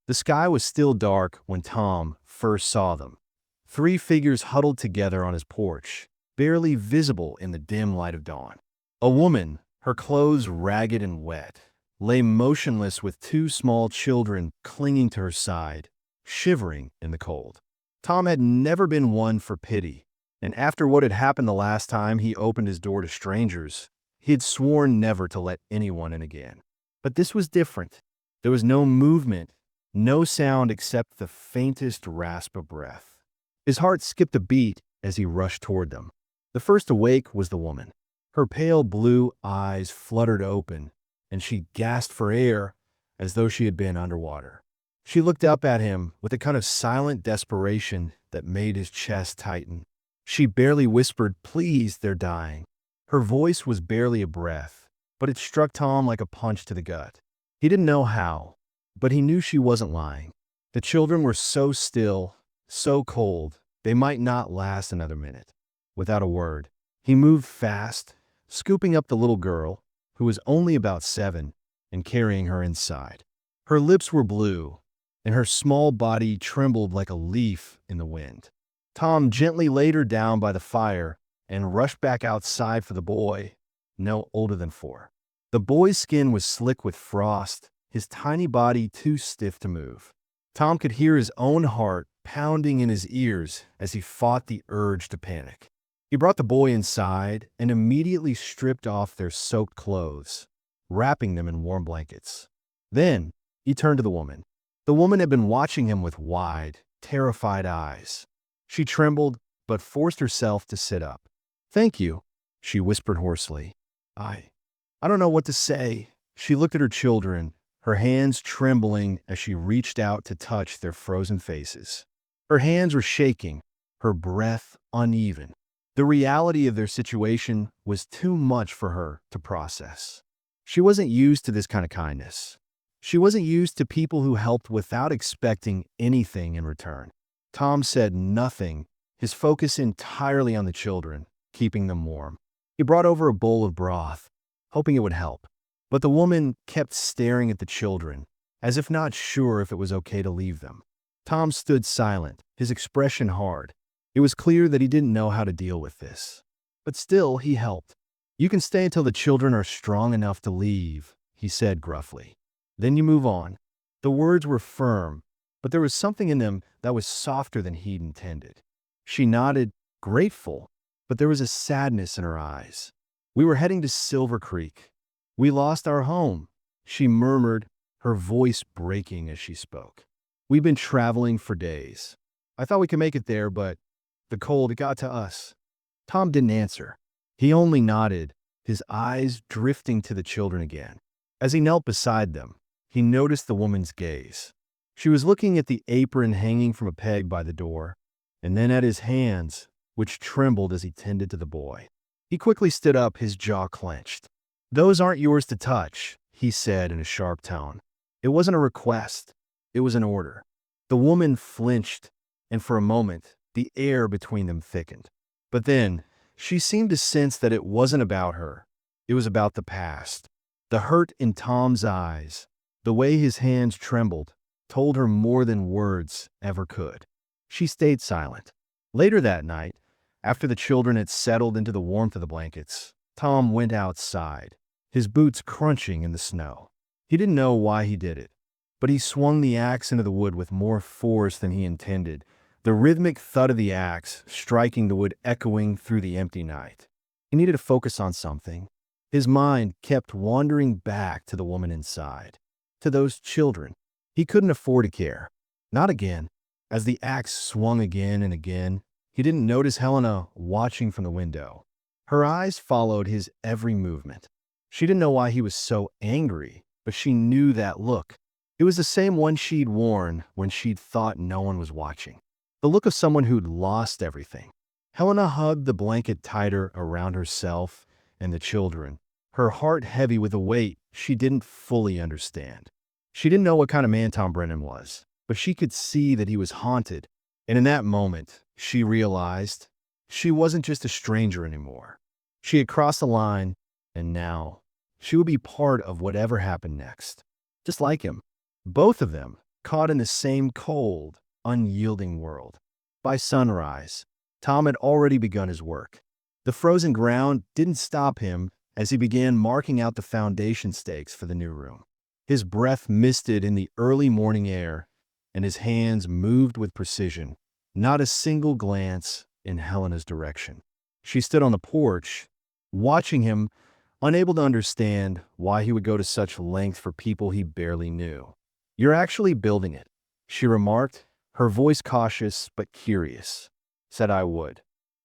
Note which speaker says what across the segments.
Speaker 1: The sky was still dark when Tom first saw them. Three figures huddled together on his porch, barely visible in the dim light of dawn. A woman, her clothes ragged and wet, lay motionless with two small children clinging to her side, shivering in the cold. Tom had never been one for pity, and after what had happened the last time he opened his door to strangers, he had sworn never to let anyone in again. But this was different. There was no movement, no sound except the faintest rasp of breath. His heart skipped a beat as he rushed toward them. The first awake was the woman. Her pale blue eyes fluttered open, and she gasped for air as though she had been underwater. She looked up at him with a kind of silent desperation that made his chest tighten. She barely whispered, "Please, they're dying." Her voice was barely a breath, but it struck Tom like a punch to the gut. He didn't know how, but he knew she wasn't lying. The children were so still, so cold, they might not last another minute. Without a word, he moved fast, scooping up the little girl, who was only about 7, and carrying her inside. Her lips were blue, and her small body trembled like a leaf in the wind. Tom gently laid her down by the fire and rushed back outside for the boy, no older than 4. The boy's skin was slick with frost, his tiny body too stiff to move. Tom could hear his own heart pounding in his ears as he fought the urge to panic. He brought the boy inside and immediately stripped off their soaked clothes, wrapping them in warm blankets. Then he turned to the woman. The woman had been watching him with wide, terrified eyes. She trembled, but forced herself to sit up. "Thank you," she whispered hoarsely. I don't know what to say." She looked at her children, her hands trembling as she reached out to touch their frozen faces. Her hands were shaking, her breath uneven. The reality of their situation was too much for her to process. She wasn't used to this kind of kindness. She wasn't used to people who helped without expecting anything in return. Tom said nothing, his focus entirely on the children, keeping them warm. He brought over a bowl of broth, hoping it would help. But the woman kept staring at the children, as if not sure if it was okay to leave them. Tom stood silent, his expression hard. It was clear that he didn't know how to deal with this. But still, he helped. "You can stay until the children are strong enough to leave," he said gruffly. "Then you move on." The words were firm, but there was something in them that was softer than he'd intended. She nodded, grateful, but there was a sadness in her eyes. "We were heading to Silver Creek. We lost our home," she murmured, her voice breaking as she spoke. "We've been traveling for days. I thought we could make it there, but the cold, it got to us." Tom didn't answer. He only nodded, his eyes drifting to the children again. As he knelt beside them, he noticed the woman's gaze. She was looking at the apron hanging from a peg by the door, and then at his hands, which trembled as he tended to the boy. He quickly stood up, his jaw clenched. "Those aren't yours to touch," he said in a sharp tone. It wasn't a request. It was an order. The woman flinched, and for a moment, the air between them thickened. But then, she seemed to sense that it wasn't about her. It was about the past. The hurt in Tom's eyes, the way his hands trembled, told her more than words ever could. She stayed silent. Later that night, after the children had settled into the warmth of the blankets, Tom went outside, his boots crunching in the snow. He didn't know why he did it, but he swung the axe into the wood with more force than he intended, the rhythmic thud of the axe striking the wood echoing through the empty night. He needed to focus on something. His mind kept wandering back to the woman inside, to those children. He couldn't afford to care. Not again. As the axe swung again and again, he didn't notice Helena watching from the window. Her eyes followed his every movement. She didn't know why he was so angry, but she knew that look. It was the same one she'd worn when she'd thought no one was watching. The look of someone who'd lost everything. Helena hugged the blanket tighter around herself and the children, her heart heavy with a weight she didn't fully understand. She didn't know what kind of man Tom Brennan was, but she could see that he was haunted. And in that moment, she realized she wasn't just a stranger anymore. She had crossed the line, and now she would be part of whatever happened next. Just like him. Both of them, caught in the same cold, unyielding world. By sunrise, Tom had already begun his work. The frozen ground didn't stop him as he began marking out the foundation stakes for the new room. His breath misted in the early morning air, and his hands moved with precision, not a single glance in Helena's direction. She stood on the porch, watching him, unable to understand why he would go to such length for people he barely knew. "You're actually building it," she remarked, her voice cautious but curious. "Said I would."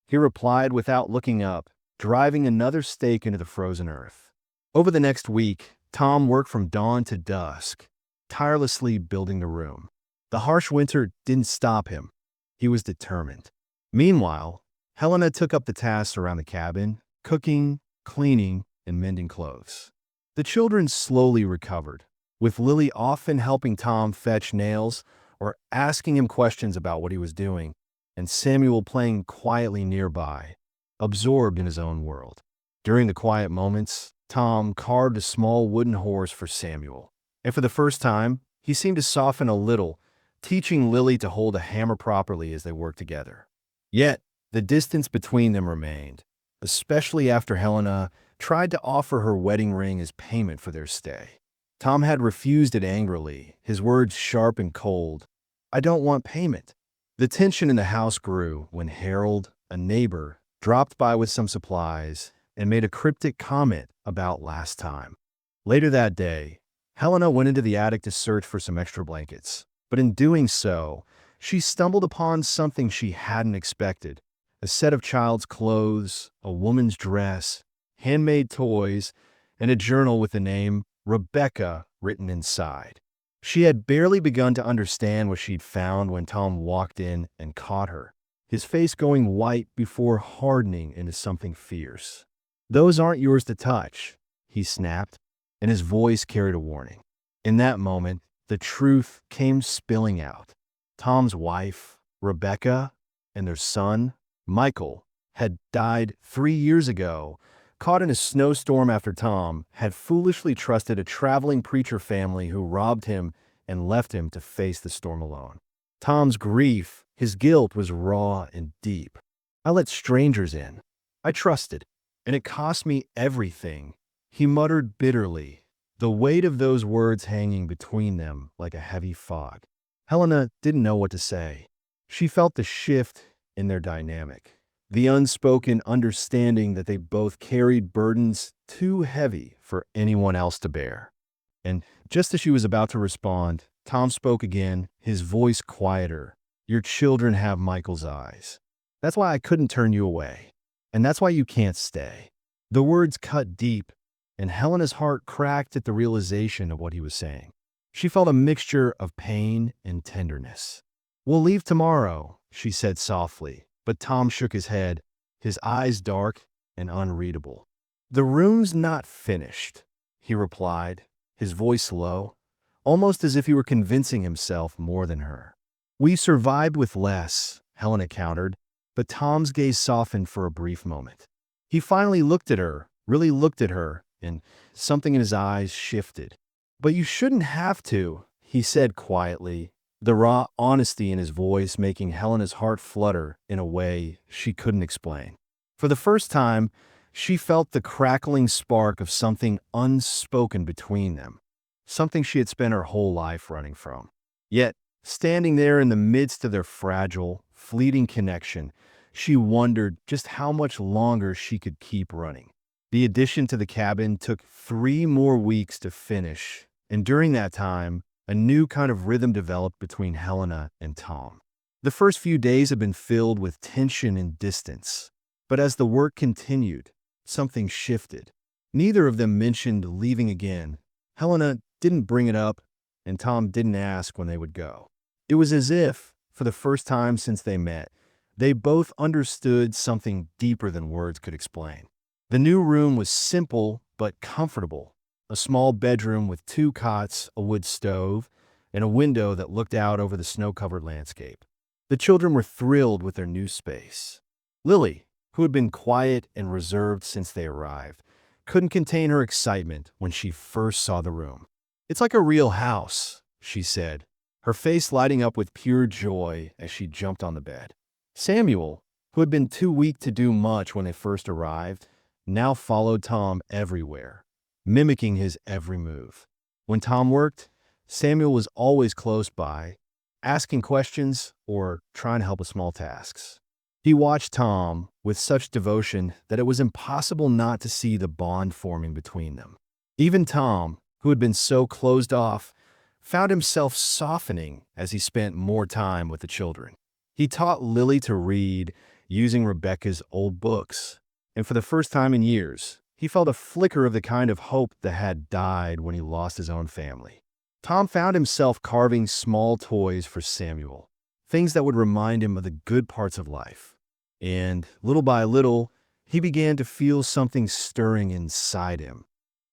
Speaker 1: He replied without looking up, driving another stake into the frozen earth. Over the next week, Tom worked from dawn to dusk, tirelessly building the room. The harsh winter didn't stop him. He was determined. Meanwhile, Helena took up the tasks around the cabin, cooking, cleaning, and mending clothes. The children slowly recovered, with Lily often helping Tom fetch nails or asking him questions about what he was doing, and Samuel playing quietly nearby, absorbed in his own world. During the quiet moments, Tom carved a small wooden horse for Samuel, and for the first time, he seemed to soften a little, teaching Lily to hold a hammer properly as they worked together. Yet, the distance between them remained, especially after Helena tried to offer her wedding ring as payment for their stay. Tom had refused it angrily, his words sharp and cold. "I don't want payment." The tension in the house grew when Harold, a neighbor, dropped by with some supplies and made a cryptic comment about last time. Later that day, Helena went into the attic to search for some extra blankets, but in doing so, she stumbled upon something she hadn't expected: a set of child's clothes, a woman's dress, handmade toys, and a journal with the name Rebecca written inside. She had barely begun to understand what she'd found when Tom walked in and caught her, his face going white before hardening into something fierce. "Those aren't yours to touch," he snapped, and his voice carried a warning. In that moment, the truth came spilling out. Tom's wife, Rebecca, and their son, Michael, had died 3 years ago, caught in a snowstorm after Tom had foolishly trusted a traveling preacher family who robbed him and left him to face the storm alone. Tom's grief, his guilt, was raw and deep. "I let strangers in. I trusted, and it cost me everything," he muttered bitterly, the weight of those words hanging between them like a heavy fog. Helena didn't know what to say. She felt the shift in their dynamic, the unspoken understanding that they both carried burdens too heavy for anyone else to bear. And just as she was about to respond, Tom spoke again, his voice quieter. "Your children have Michael's eyes. That's why I couldn't turn you away. And that's why you can't stay." The words cut deep, and Helena's heart cracked at the realization of what he was saying. She felt a mixture of pain and tenderness. "We'll leave tomorrow," she said softly, but Tom shook his head, his eyes dark and unreadable. "The room's not finished," he replied, his voice low, almost as if he were convincing himself more than her. "We survived with less," Helena countered, but Tom's gaze softened for a brief moment. He finally looked at her, really looked at her, and something in his eyes shifted. "But you shouldn't have to," he said quietly, the raw honesty in his voice making Helena's heart flutter in a way she couldn't explain. For the first time, she felt the crackling spark of something unspoken between them, something she had spent her whole life running from. Yet, standing there in the midst of their fragile, fleeting connection, she wondered just how much longer she could keep running. The addition to the cabin took 3 more weeks to finish, and during that time, a new kind of rhythm developed between Helena and Tom. The first few days had been filled with tension and distance, but as the work continued, something shifted. Neither of them mentioned leaving again. Helena didn't bring it up, and Tom didn't ask when they would go. It was as if, for the first time since they met, they both understood something deeper than words could explain. The new room was simple but comfortable. A small bedroom with 2 cots, a wood stove, and a window that looked out over the snow-covered landscape. The children were thrilled with their new space. Lily, who had been quiet and reserved since they arrived, couldn't contain her excitement when she first saw the room. "It's like a real house," she said, her face lighting up with pure joy as she jumped on the bed. Samuel, who had been too weak to do much when they first arrived, now followed Tom everywhere, mimicking his every move. When Tom worked, Samuel was always close by, asking questions or trying to help with small tasks. He watched Tom with such devotion that it was impossible not to see the bond forming between them. Even Tom, who had been so closed off, found himself softening as he spent more time with the children. He taught Lily to read using Rebecca's old books, and for the first time in years, he felt a flicker of the kind of hope that had died when he lost his own family. Tom found himself carving small toys for Samuel, things that would remind him of the good parts of life. And little by little, he began to feel something stirring inside him,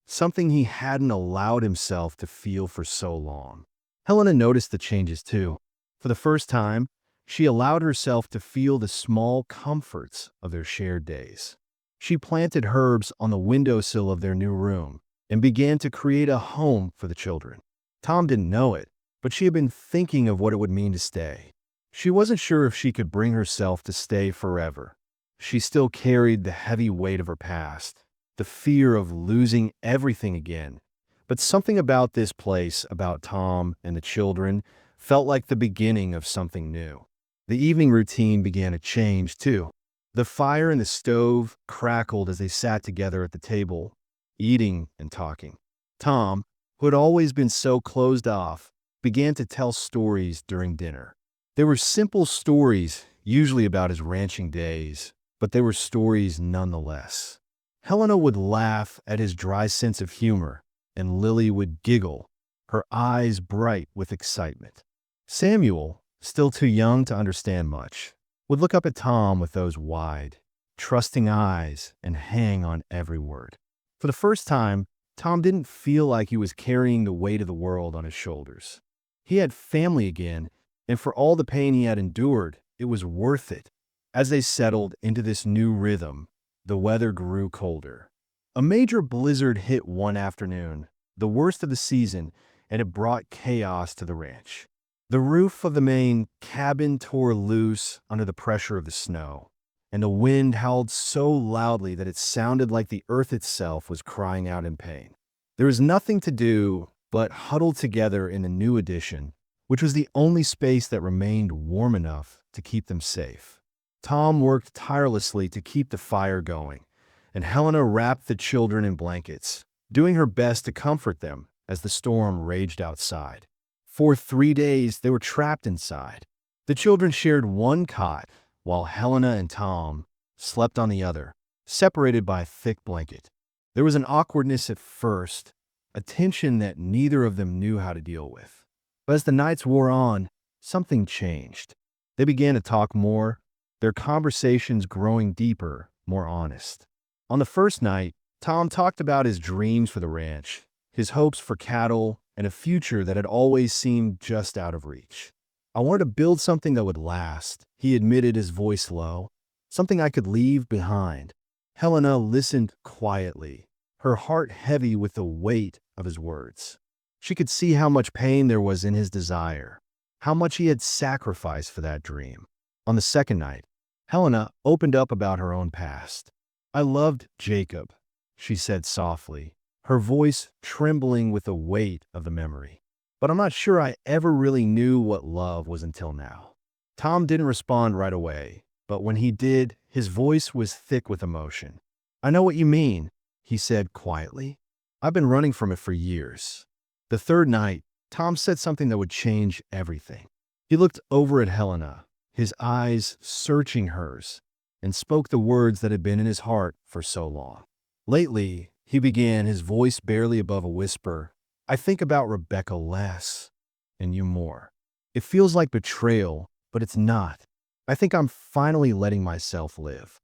Speaker 1: something he hadn't allowed himself to feel for so long. Helena noticed the changes too. For the first time, she allowed herself to feel the small comforts of their shared days. She planted herbs on the windowsill of their new room and began to create a home for the children. Tom didn't know it, but she had been thinking of what it would mean to stay. She wasn't sure if she could bring herself to stay forever. She still carried the heavy weight of her past, the fear of losing everything again. But something about this place, about Tom and the children, felt like the beginning of something new. The evening routine began to change, too. The fire in the stove crackled as they sat together at the table, eating and talking. Tom, who had always been so closed off, began to tell stories during dinner. They were simple stories, usually about his ranching days, but they were stories nonetheless. Helena would laugh at his dry sense of humor, and Lily would giggle, her eyes bright with excitement. Samuel, still too young to understand much, would look up at Tom with those wide, trusting eyes and hang on every word. For the first time, Tom didn't feel like he was carrying the weight of the world on his shoulders. He had family again, and for all the pain he had endured, it was worth it. As they settled into this new rhythm, the weather grew colder. A major blizzard hit one afternoon, the worst of the season, and it brought chaos to the ranch. The roof of the main cabin tore loose under the pressure of the snow, and the wind howled so loudly that it sounded like the earth itself was crying out in pain. There was nothing to do but huddle together in the new addition, which was the only space that remained warm enough to keep them safe. Tom worked tirelessly to keep the fire going, and Helena wrapped the children in blankets, doing her best to comfort them as the storm raged outside. For 3 days, they were trapped inside. The children shared one cot, while Helena and Tom slept on the other, separated by a thick blanket. There was an awkwardness at first, a tension that neither of them knew how to deal with. But as the nights wore on, something changed. They began to talk more, their conversations growing deeper, more honest. On the first night, Tom talked about his dreams for the ranch, his hopes for cattle, and a future that had always seemed just out of reach. "I wanted to build something that would last," he admitted, his voice low. "Something I could leave behind." Helena listened quietly, her heart heavy with the weight of his words. She could see how much pain there was in his desire, how much he had sacrificed for that dream. On the second night, Helena opened up about her own past. "I loved Jacob," she said softly, her voice trembling with the weight of the memory. "But I'm not sure I ever really knew what love was until now." Tom didn't respond right away, but when he did, his voice was thick with emotion. "I know what you mean," he said quietly. "I've been running from it for years." The third night, Tom said something that would change everything. He looked over at Helena, his eyes searching hers, and spoke the words that had been in his heart for so long. "Lately," he began, his voice barely above a whisper, "I think about Rebecca less, and you more. It feels like betrayal, but it's not. I think I'm finally letting myself live."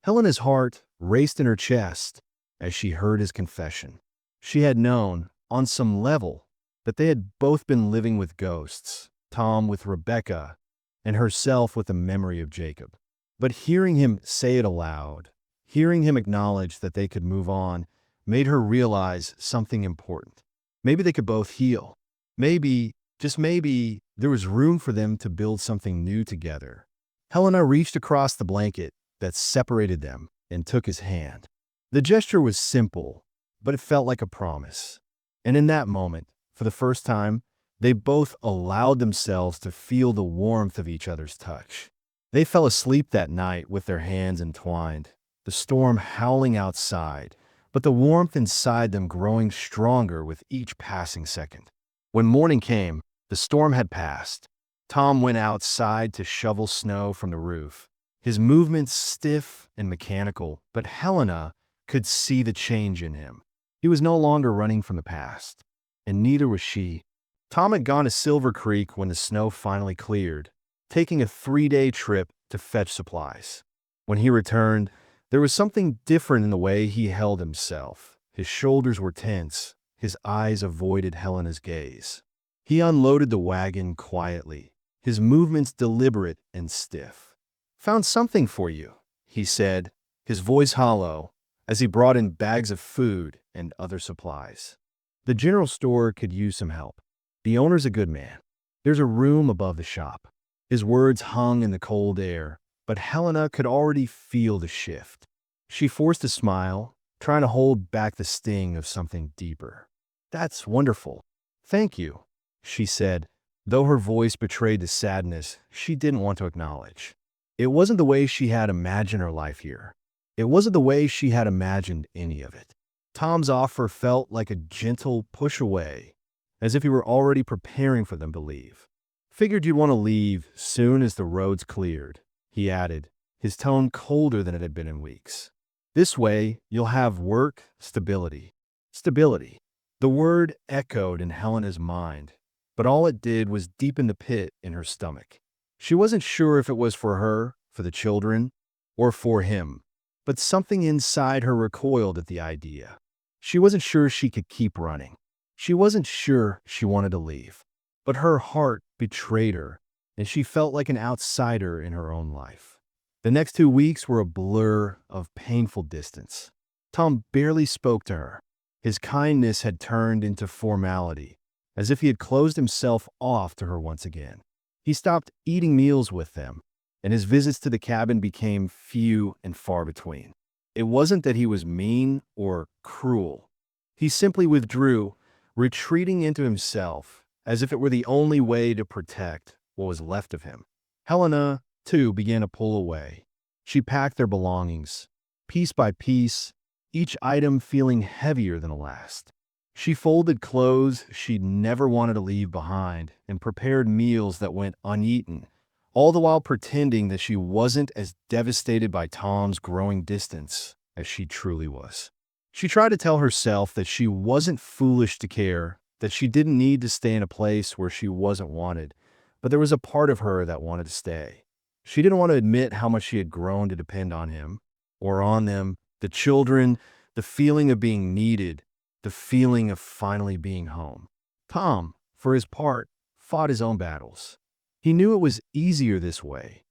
Speaker 1: Helena's heart raced in her chest as she heard his confession. She had known, on some level, that they had both been living with ghosts, Tom with Rebecca, and herself with the memory of Jacob. But hearing him say it aloud, hearing him acknowledge that they could move on, made her realize something important. Maybe they could both heal. Maybe, Just maybe there was room for them to build something new together. Helena reached across the blanket that separated them and took his hand. The gesture was simple, but it felt like a promise. And in that moment, for the first time, they both allowed themselves to feel the warmth of each other's touch. They fell asleep that night with their hands entwined, the storm howling outside, but the warmth inside them growing stronger with each passing second. When morning came, the storm had passed. Tom went outside to shovel snow from the roof, his movements stiff and mechanical, but Helena could see the change in him. He was no longer running from the past, and neither was she. Tom had gone to Silver Creek when the snow finally cleared, taking a 3-day trip to fetch supplies. When he returned, there was something different in the way he held himself. His shoulders were tense, his eyes avoided Helena's gaze. He unloaded the wagon quietly, his movements deliberate and stiff. "Found something for you," he said, his voice hollow, as he brought in bags of food and other supplies. "The general store could use some help. The owner's a good man. There's a room above the shop." His words hung in the cold air, but Helena could already feel the shift. She forced a smile, trying to hold back the sting of something deeper. "That's wonderful. Thank you," she said, though her voice betrayed the sadness she didn't want to acknowledge. It wasn't the way she had imagined her life here. It wasn't the way she had imagined any of it. Tom's offer felt like a gentle push away, as if he were already preparing for them to leave. "Figured you'd want to leave soon as the roads cleared," he added, his tone colder than it had been in weeks. "This way, you'll have work, stability." Stability. The word echoed in Helena's mind, but all it did was deepen the pit in her stomach. She wasn't sure if it was for her, for the children, or for him, but something inside her recoiled at the idea. She wasn't sure she could keep running. She wasn't sure she wanted to leave. But her heart betrayed her, and she felt like an outsider in her own life. The next 2 weeks were a blur of painful distance. Tom barely spoke to her. His kindness had turned into formality, as if he had closed himself off to her once again. He stopped eating meals with them, and his visits to the cabin became few and far between. It wasn't that he was mean or cruel. He simply withdrew, retreating into himself, as if it were the only way to protect what was left of him. Helena, too, began to pull away. She packed their belongings, piece by piece, each item feeling heavier than the last. She folded clothes she'd never wanted to leave behind and prepared meals that went uneaten, all the while pretending that she wasn't as devastated by Tom's growing distance as she truly was. She tried to tell herself that she wasn't foolish to care, that she didn't need to stay in a place where she wasn't wanted, but there was a part of her that wanted to stay. She didn't want to admit how much she had grown to depend on him, or on them, the children, the feeling of being needed, the feeling of finally being home. Tom, for his part, fought his own battles. He knew it was easier this way.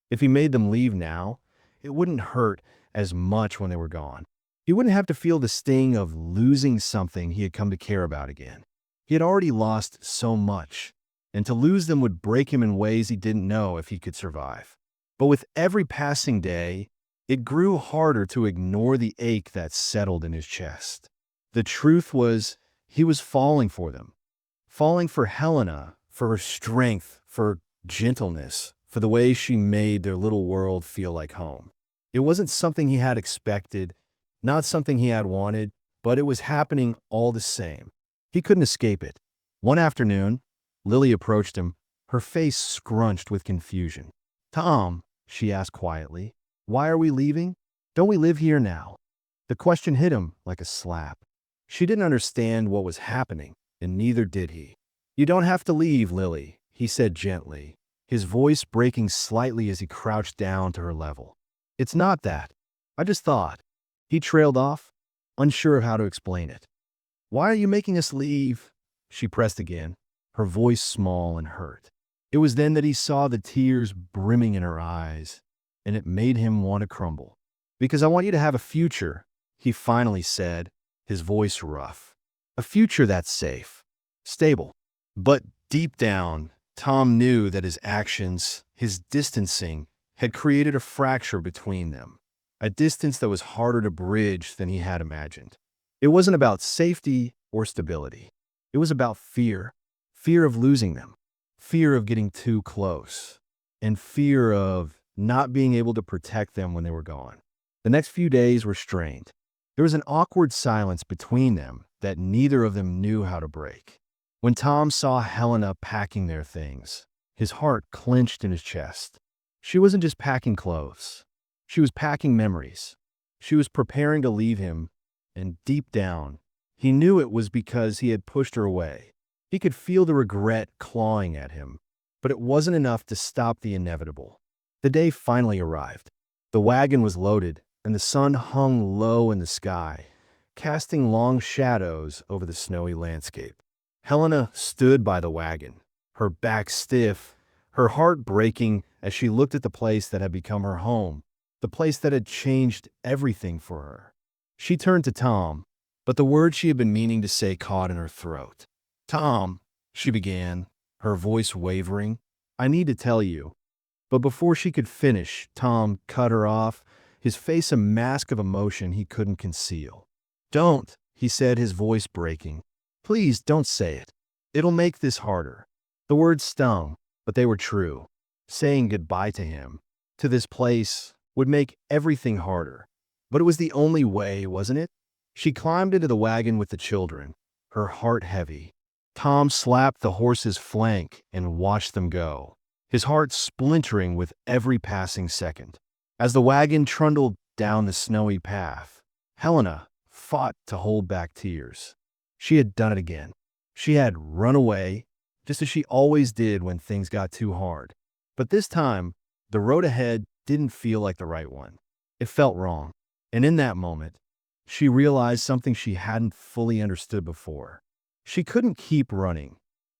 Speaker 1: If he made them leave now, it wouldn't hurt as much when they were gone. He wouldn't have to feel the sting of losing something he had come to care about again. He had already lost so much, and to lose them would break him in ways he didn't know if he could survive. But with every passing day, it grew harder to ignore the ache that settled in his chest. The truth was, he was falling for them. Falling for Helena, for her strength, for her gentleness, for the way she made their little world feel like home. It wasn't something he had expected, not something he had wanted, but it was happening all the same. He couldn't escape it. One afternoon, Lily approached him, her face scrunched with confusion. "Tom," she asked quietly, "why are we leaving? Don't we live here now?" The question hit him like a slap. She didn't understand what was happening, and neither did he. "You don't have to leave, Lily," he said gently, his voice breaking slightly as he crouched down to her level. "It's not that. I just thought." He trailed off, unsure of how to explain it. "Why are you making us leave?" She pressed again, her voice small and hurt. It was then that he saw the tears brimming in her eyes, and it made him want to crumble. "Because I want you to have a future," he finally said, his voice rough. "A future that's safe, stable. But Deep down, Tom knew that his actions, his distancing, had created a fracture between them, a distance that was harder to bridge than he had imagined. It wasn't about safety or stability. It was about fear, fear of losing them, fear of getting too close, and fear of not being able to protect them when they were gone. The next few days were strained. There was an awkward silence between them that neither of them knew how to break. When Tom saw Helena packing their things, his heart clenched in his chest. She wasn't just packing clothes. She was packing memories. She was preparing to leave him, and deep down, he knew it was because he had pushed her away. He could feel the regret clawing at him, but it wasn't enough to stop the inevitable. The day finally arrived. The wagon was loaded, and the sun hung low in the sky, casting long shadows over the snowy landscape. Helena stood by the wagon, her back stiff, her heart breaking as she looked at the place that had become her home, the place that had changed everything for her. She turned to Tom, but the words she had been meaning to say caught in her throat. "Tom," she began, her voice wavering, "I need to tell you." But before she could finish, Tom cut her off, his face a mask of emotion he couldn't conceal. "Don't," he said, his voice breaking. "Please don't say it. It'll make this harder." The words stung, but they were true. Saying goodbye to him, to this place, would make everything harder. But it was the only way, wasn't it? She climbed into the wagon with the children, her heart heavy. Tom slapped the horse's flank and watched them go, his heart splintering with every passing second. As the wagon trundled down the snowy path, Helena fought to hold back tears. She had done it again. She had run away, just as she always did when things got too hard. But this time, the road ahead didn't feel like the right one. It felt wrong. And in that moment, she realized something she hadn't fully understood before. She couldn't keep running.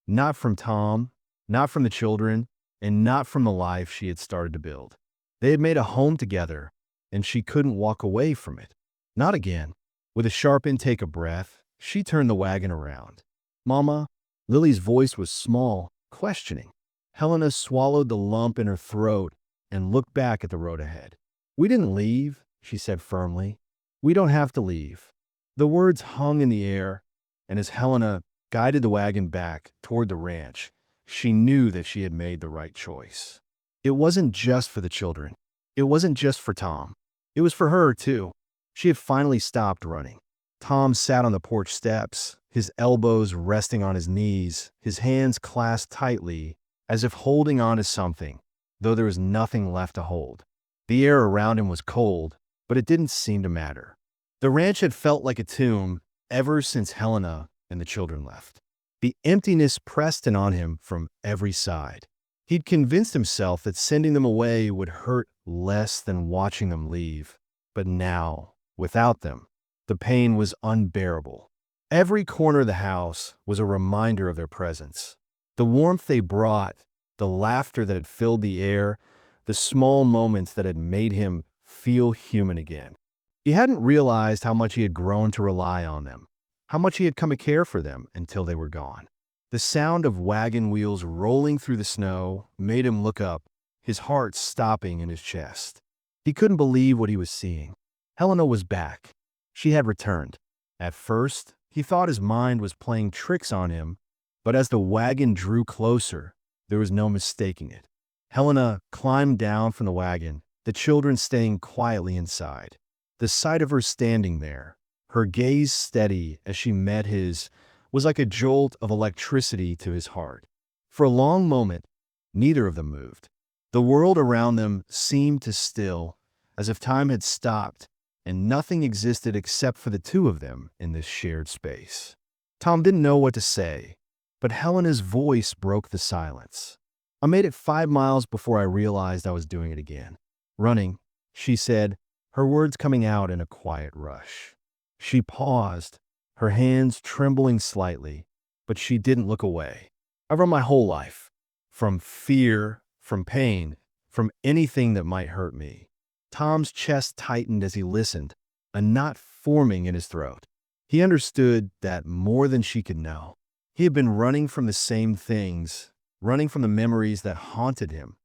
Speaker 1: Not from Tom, not from the children, and not from the life she had started to build. They had made a home together, and she couldn't walk away from it. Not again. With a sharp intake of breath, she turned the wagon around. "Mama?" Lily's voice was small, questioning. Helena swallowed the lump in her throat and looked back at the road ahead. "We didn't leave," she said firmly. "We don't have to leave." The words hung in the air, and as Helena guided the wagon back toward the ranch, she knew that she had made the right choice. It wasn't just for the children. It wasn't just for Tom. It was for her, too. She had finally stopped running. Tom sat on the porch steps, his elbows resting on his knees, his hands clasped tightly, as if holding on to something, though there was nothing left to hold. The air around him was cold, but it didn't seem to matter. The ranch had felt like a tomb ever since Helena and the children left. The emptiness pressed in on him from every side. He'd convinced himself that sending them away would hurt less than watching them leave. But now, without them, the pain was unbearable. Every corner of the house was a reminder of their presence. The warmth they brought, the laughter that had filled the air, the small moments that had made him feel human again. He hadn't realized how much he had grown to rely on them, how much he had come to care for them until they were gone. The sound of wagon wheels rolling through the snow made him look up, his heart stopping in his chest. He couldn't believe what he was seeing. Helena was back. She had returned. At first, he thought his mind was playing tricks on him, but as the wagon drew closer, there was no mistaking it. Helena climbed down from the wagon, the children staying quietly inside. The sight of her standing there, her gaze steady as she met his, was like a jolt of electricity to his heart. For a long moment, neither of them moved. The world around them seemed to still, as if time had stopped, and nothing existed except for the two of them in this shared space. Tom didn't know what to say, but Helena's voice broke the silence. "I made it 5 miles before I realized I was doing it again. Running," she said, her words coming out in a quiet rush. She paused, her hands trembling slightly, but she didn't look away. "I've run my whole life. From fear, from pain, from anything that might hurt me." Tom's chest tightened as he listened, a knot forming in his throat. He understood that more than she could know. He had been running from the same things, running from the memories that haunted him,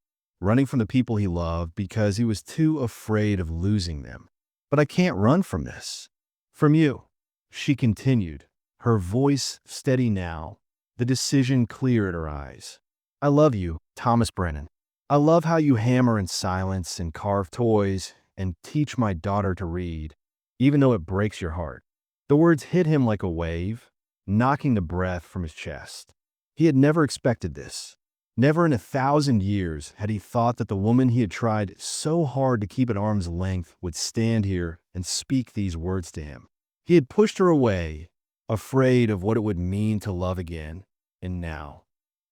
Speaker 1: running from the people he loved because he was too afraid of losing them. But I can't run from this. From you, she continued, her voice steady now, the decision clear in her eyes. I love you, Thomas Brennan. I love how you hammer in silence and carve toys and teach my daughter to read, even though it breaks your heart. The words hit him like a wave, knocking the breath from his chest. He had never expected this. Never in 1,000 years had he thought that the woman he had tried so hard to keep at arm's length would stand here and speak these words to him. He had pushed her away, afraid of what it would mean to love again, and now,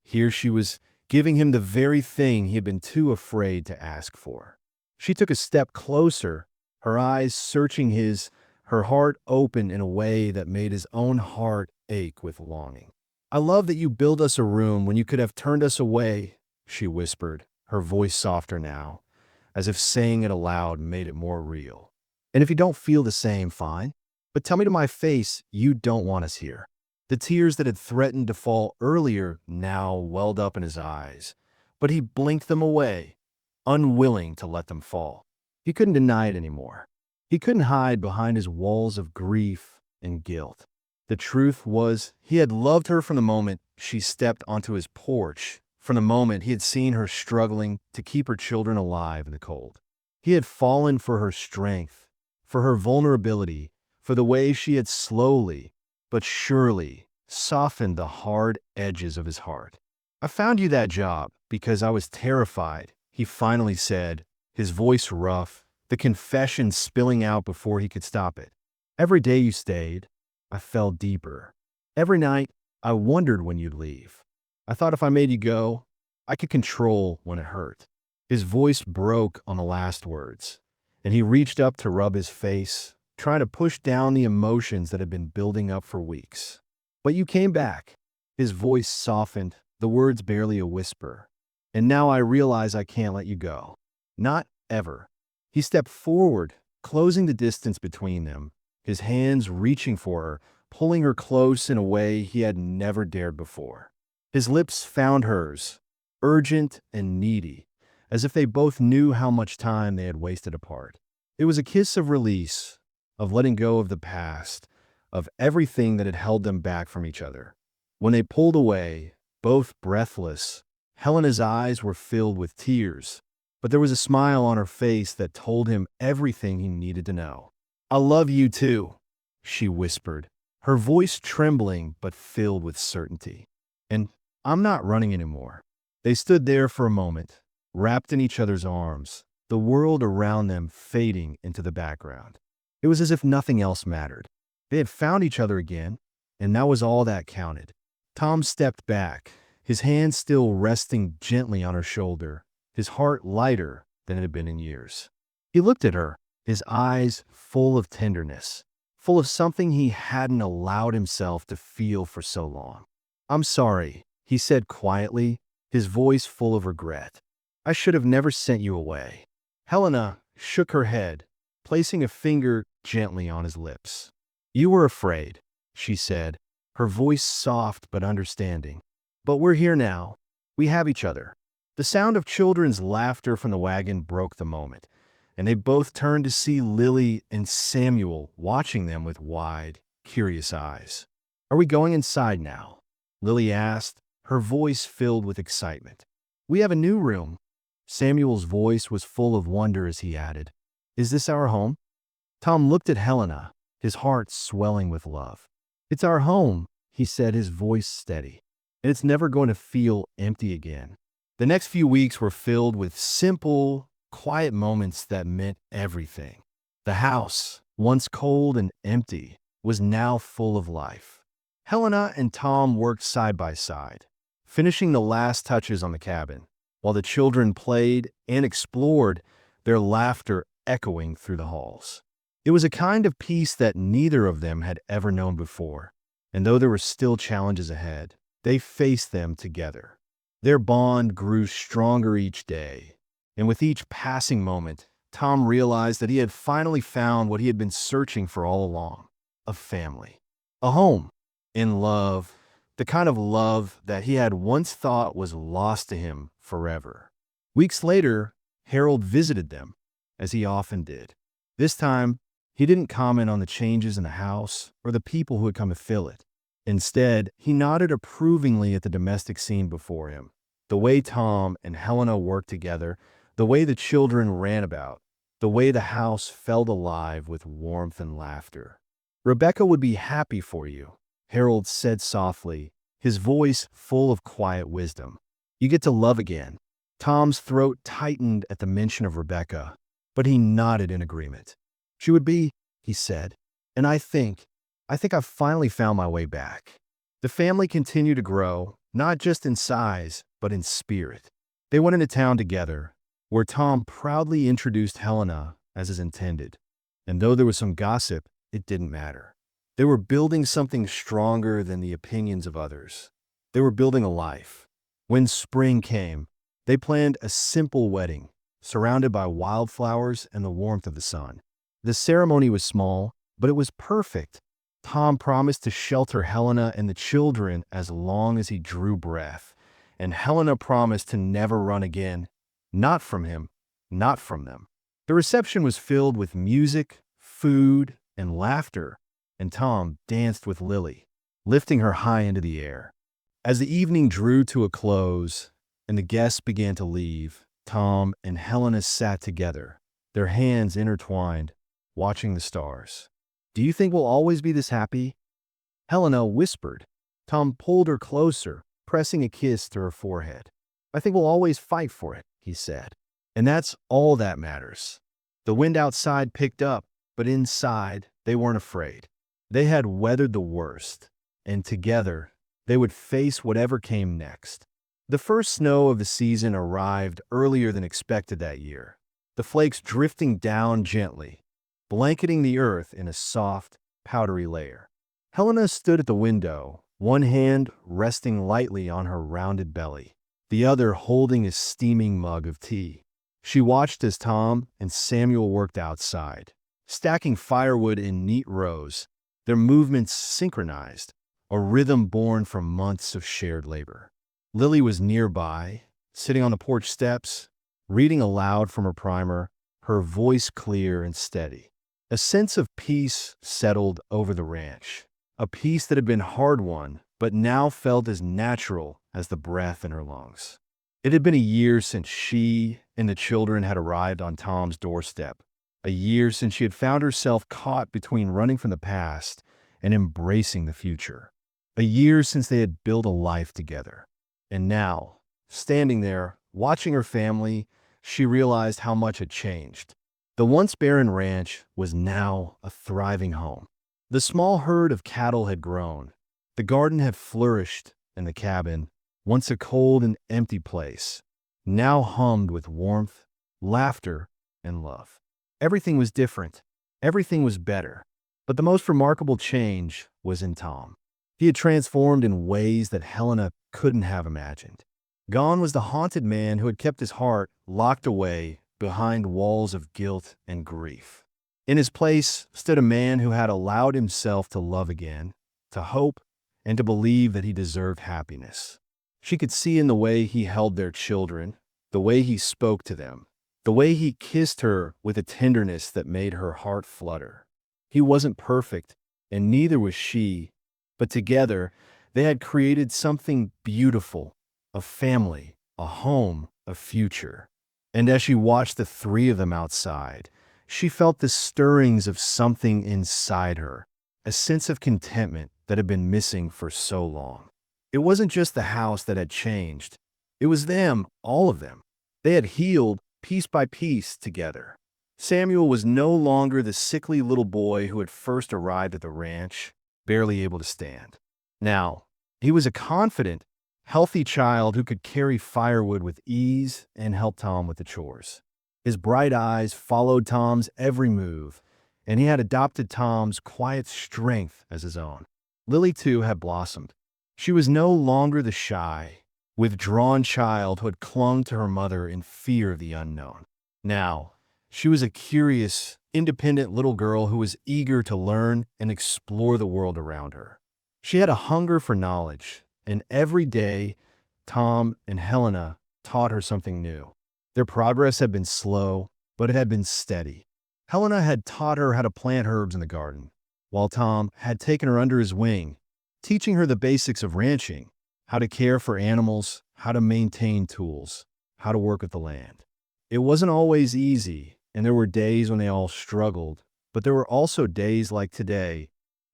Speaker 1: here she was giving him the very thing he had been too afraid to ask for. She took a step closer, her eyes searching his, her heart open in a way that made his own heart ache with longing. I love that you build us a room when you could have turned us away, she whispered, her voice softer now, as if saying it aloud made it more real. And if you don't feel the same, fine. But tell me to my face you don't want us here. The tears that had threatened to fall earlier now welled up in his eyes, but he blinked them away, unwilling to let them fall. He couldn't deny it anymore. He couldn't hide behind his walls of grief and guilt. The truth was, he had loved her from the moment she stepped onto his porch, from the moment he had seen her struggling to keep her children alive in the cold. He had fallen for her strength, for her vulnerability, for the way she had slowly, but surely, softened the hard edges of his heart. I found you that job because I was terrified, he finally said, his voice rough, the confession spilling out before he could stop it. Every day you stayed, I fell deeper. Every night, I wondered when you'd leave. I thought if I made you go, I could control when it hurt. His voice broke on the last words, and he reached up to rub his face, trying to push down the emotions that had been building up for weeks. But you came back. His voice softened, the words barely a whisper. And now I realize I can't let you go. Not ever. He stepped forward, closing the distance between them, his hands reaching for her, pulling her close in a way he had never dared before. His lips found hers, urgent and needy, as if they both knew how much time they had wasted apart. It was a kiss of release, of letting go of the past, of everything that had held them back from each other. When they pulled away, both breathless, Helena's eyes were filled with tears, but there was a smile on her face that told him everything he needed to know. I love you too, she whispered, her voice trembling but filled with certainty. And I'm not running anymore. They stood there for a moment, wrapped in each other's arms, the world around them fading into the background. It was as if nothing else mattered. They had found each other again, and that was all that counted. Tom stepped back, his hand still resting gently on her shoulder, his heart lighter than it had been in years. He looked at her, his eyes full of tenderness, full of something he hadn't allowed himself to feel for so long. I'm sorry, he said quietly, his voice full of regret. I should have never sent you away. Helena shook her head, placing a finger gently on his lips. You were afraid, she said, her voice soft but understanding. But we're here now. We have each other. The sound of children's laughter from the wagon broke the moment, and they both turned to see Lily and Samuel watching them with wide, curious eyes. Are we going inside now? Lily asked, her voice filled with excitement. We have a new room. Samuel's voice was full of wonder as he added, Is this our home? Tom looked at Helena, his heart swelling with love. It's our home, he said, his voice steady. And it's never going to feel empty again. The next few weeks were filled with simple, quiet moments that meant everything. The house, once cold and empty, was now full of life. Helena and Tom worked side by side, finishing the last touches on the cabin, while the children played and explored, their laughter echoing through the halls. It was a kind of peace that neither of them had ever known before, and though there were still challenges ahead, they faced them together. Their bond grew stronger each day, and with each passing moment, Tom realized that he had finally found what he had been searching for all along, a family, a home, in love, the kind of love that he had once thought was lost to him forever. Weeks later, Harold visited them, as he often did. This time, he didn't comment on the changes in the house or the people who had come to fill it. Instead, he nodded approvingly at the domestic scene before him. The way Tom and Helena worked together, the way the children ran about, the way the house felt alive with warmth and laughter. "Rebecca would be happy for you," Harold said softly, his voice full of quiet wisdom. "You get to love again." Tom's throat tightened at the mention of Rebecca, but he nodded in agreement. "She would be," he said, "and I think I've finally found my way back." The family continued to grow, not just in size, but in spirit. They went into town together, where Tom proudly introduced Helena as his intended. And though there was some gossip, it didn't matter. They were building something stronger than the opinions of others. They were building a life. When spring came, they planned a simple wedding, surrounded by wildflowers and the warmth of the sun. The ceremony was small, but it was perfect. Tom promised to shelter Helena and the children as long as he drew breath, and Helena promised to never run again, not from him, not from them. The reception was filled with music, food, and laughter, and Tom danced with Lily, lifting her high into the air. As the evening drew to a close and the guests began to leave, Tom and Helena sat together, their hands intertwined, watching the stars. "Do you think we'll always be this happy?" Helena whispered. Tom pulled her closer, pressing a kiss to her forehead. "I think we'll always fight for it," he said. "And that's all that matters." The wind outside picked up, but inside, they weren't afraid. They had weathered the worst, and together, they would face whatever came next. The first snow of the season arrived earlier than expected that year, the flakes drifting down gently, blanketing the earth in a soft, powdery layer. Helena stood at the window, one hand resting lightly on her rounded belly, the other holding a steaming mug of tea. She watched as Tom and Samuel worked outside, stacking firewood in neat rows, their movements synchronized, a rhythm born from months of shared labor. Lily was nearby, sitting on the porch steps, reading aloud from her primer, her voice clear and steady. A sense of peace settled over the ranch, a peace that had been hard-won, but now felt as natural as the breath in her lungs. It had been a year since she and the children had arrived on Tom's doorstep, a year since she had found herself caught between running from the past and embracing the future, a year since they had built a life together. And now, standing there, watching her family, she realized how much had changed. The once barren ranch was now a thriving home. The small herd of cattle had grown, the garden had flourished, and the cabin, once a cold and empty place, now hummed with warmth, laughter, and love. Everything was different. Everything was better. But the most remarkable change was in Tom. He had transformed in ways that Helena couldn't have imagined. Gone was the haunted man who had kept his heart locked away behind walls of guilt and grief. In his place stood a man who had allowed himself to love again, to hope, and to believe that he deserved happiness. She could see in the way he held their children, the way he spoke to them, the way he kissed her with a tenderness that made her heart flutter. He wasn't perfect, and neither was she, but together they had created something beautiful, a family, a home, a future. And as she watched the three of them outside, she felt the stirrings of something inside her, a sense of contentment that had been missing for so long. It wasn't just the house that had changed. It was them, all of them. They had healed piece by piece together. Samuel was no longer the sickly little boy who had first arrived at the ranch, barely able to stand. Now, he was a confident, healthy child who could carry firewood with ease and help Tom with the chores. His bright eyes followed Tom's every move, and he had adopted Tom's quiet strength as his own. Lily, too, had blossomed. She was no longer the shy, withdrawn child who had clung to her mother in fear of the unknown. Now, she was a curious, independent little girl who was eager to learn and explore the world around her. She had a hunger for knowledge, And every day, Tom and Helena taught her something new. Their progress had been slow, but it had been steady. Helena had taught her how to plant herbs in the garden, while Tom had taken her under his wing, teaching her the basics of ranching, how to care for animals, how to maintain tools, how to work with the land. It wasn't always easy, and there were days when they all struggled, but there were also days like today,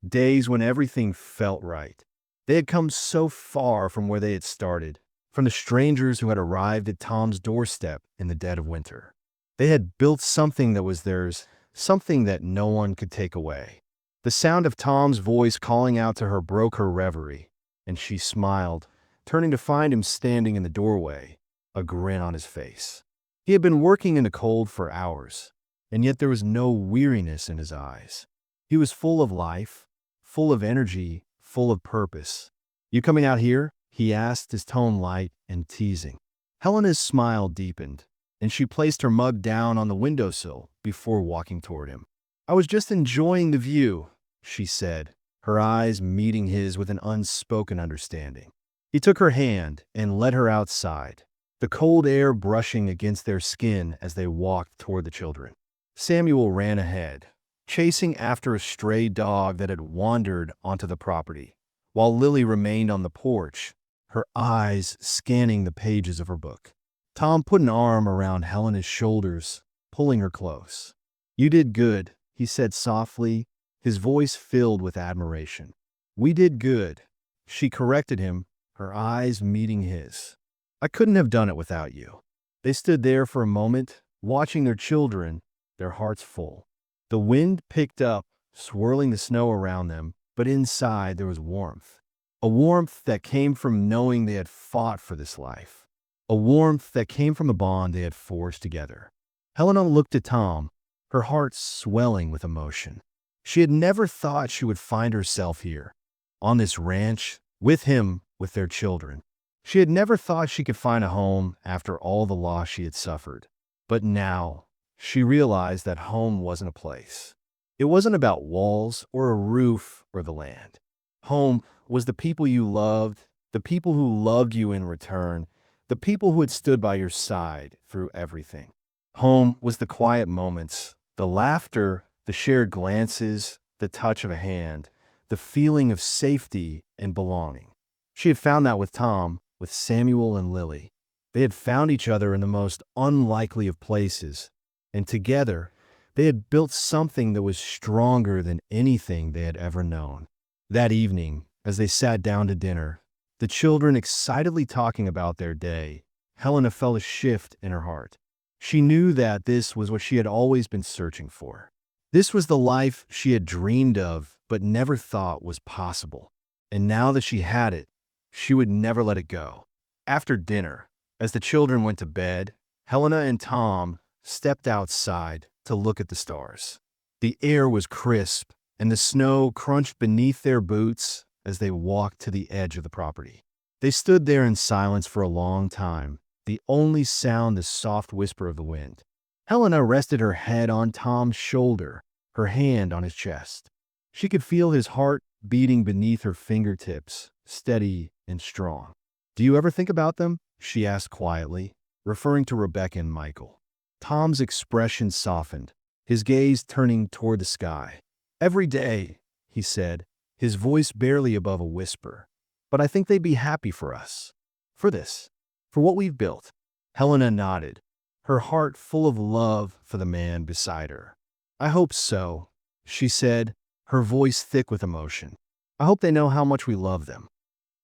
Speaker 1: days when everything felt right. They had come so far from where they had started, from the strangers who had arrived at Tom's doorstep in the dead of winter. They had built something that was theirs, something that no one could take away. The sound of Tom's voice calling out to her broke her reverie, and she smiled, turning to find him standing in the doorway, a grin on his face. He had been working in the cold for hours, and yet there was no weariness in his eyes. He was full of life, full of energy, full of purpose. "You coming out here?" he asked, his tone light and teasing. Helena's smile deepened, and she placed her mug down on the windowsill before walking toward him. "I was just enjoying the view," she said, her eyes meeting his with an unspoken understanding. He took her hand and led her outside, the cold air brushing against their skin as they walked toward the children. Samuel ran ahead, chasing after a stray dog that had wandered onto the property, while Lily remained on the porch, her eyes scanning the pages of her book. Tom put an arm around Helena's shoulders, pulling her close. "You did good," he said softly, his voice filled with admiration. "We did good," she corrected him, her eyes meeting his. "I couldn't have done it without you." They stood there for a moment, watching their children, their hearts full. The wind picked up, swirling the snow around them, but inside there was warmth. A warmth that came from knowing they had fought for this life. A warmth that came from the bond they had forged together. Helena looked at Tom, her heart swelling with emotion. She had never thought she would find herself here, on this ranch, with him, with their children. She had never thought she could find a home after all the loss she had suffered. But now, she realized that home wasn't a place. It wasn't about walls or a roof or the land. Home was the people you loved, the people who loved you in return, the people who had stood by your side through everything. Home was the quiet moments, the laughter, the shared glances, the touch of a hand, the feeling of safety and belonging. She had found that with Tom, with Samuel and Lily. They had found each other in the most unlikely of places, and together, they had built something that was stronger than anything they had ever known. That evening, as they sat down to dinner, the children excitedly talking about their day, Helena felt a shift in her heart. She knew that this was what she had always been searching for. This was the life she had dreamed of but never thought was possible. And now that she had it, she would never let it go. After dinner, as the children went to bed, Helena and Tom stepped outside to look at the stars. The air was crisp, and the snow crunched beneath their boots as they walked to the edge of the property. They stood there in silence for a long time, the only sound the soft whisper of the wind. Helena rested her head on Tom's shoulder, her hand on his chest. She could feel his heart beating beneath her fingertips, steady and strong. "Do you ever think about them?" she asked quietly, referring to Rebecca and Michael. Tom's expression softened, his gaze turning toward the sky. "Every day," he said, his voice barely above a whisper. "But I think they'd be happy for us. For this. For what we've built." Helena nodded, her heart full of love for the man beside her. "I hope so," she said, her voice thick with emotion. "I hope they know how much we love them."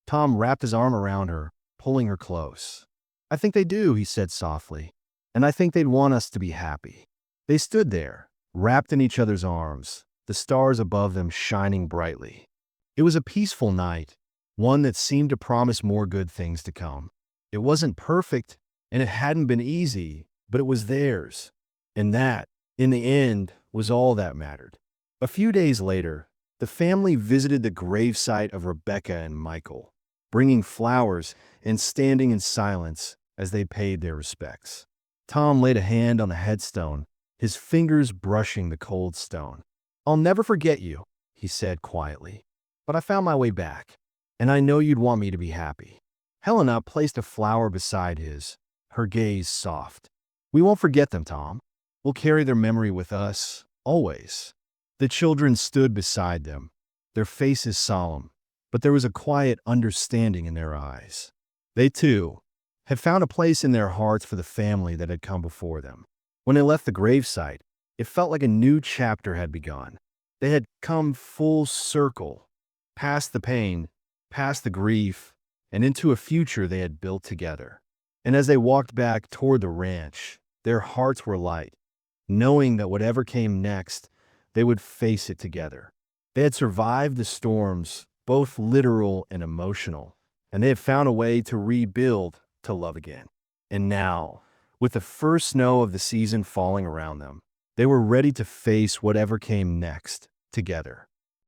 Speaker 1: Tom wrapped his arm around her, pulling her close. "I think they do," he said softly, "and I think they'd want us to be happy." They stood there, wrapped in each other's arms, the stars above them shining brightly. It was a peaceful night, one that seemed to promise more good things to come. It wasn't perfect, and it hadn't been easy, but it was theirs. And that, in the end, was all that mattered. A few days later, the family visited the gravesite of Rebecca and Michael, bringing flowers and standing in silence as they paid their respects. Tom laid a hand on the headstone, his fingers brushing the cold stone. "I'll never forget you," he said quietly, "but I found my way back." and I know you'd want me to be happy." Helena placed a flower beside his, her gaze soft. "We won't forget them, Tom. We'll carry their memory with us, always." The children stood beside them, their faces solemn, but there was a quiet understanding in their eyes. They, too, had found a place in their hearts for the family that had come before them. When they left the gravesite, it felt like a new chapter had begun. They had come full circle, past the pain, past the grief, and into a future they had built together. And as they walked back toward the ranch, their hearts were light, knowing that whatever came next, they would face it together. They had survived the storms, both literal and emotional, and they had found a way to rebuild, to love again. And now, with the first snow of the season falling around them, they were ready to face whatever came next, together.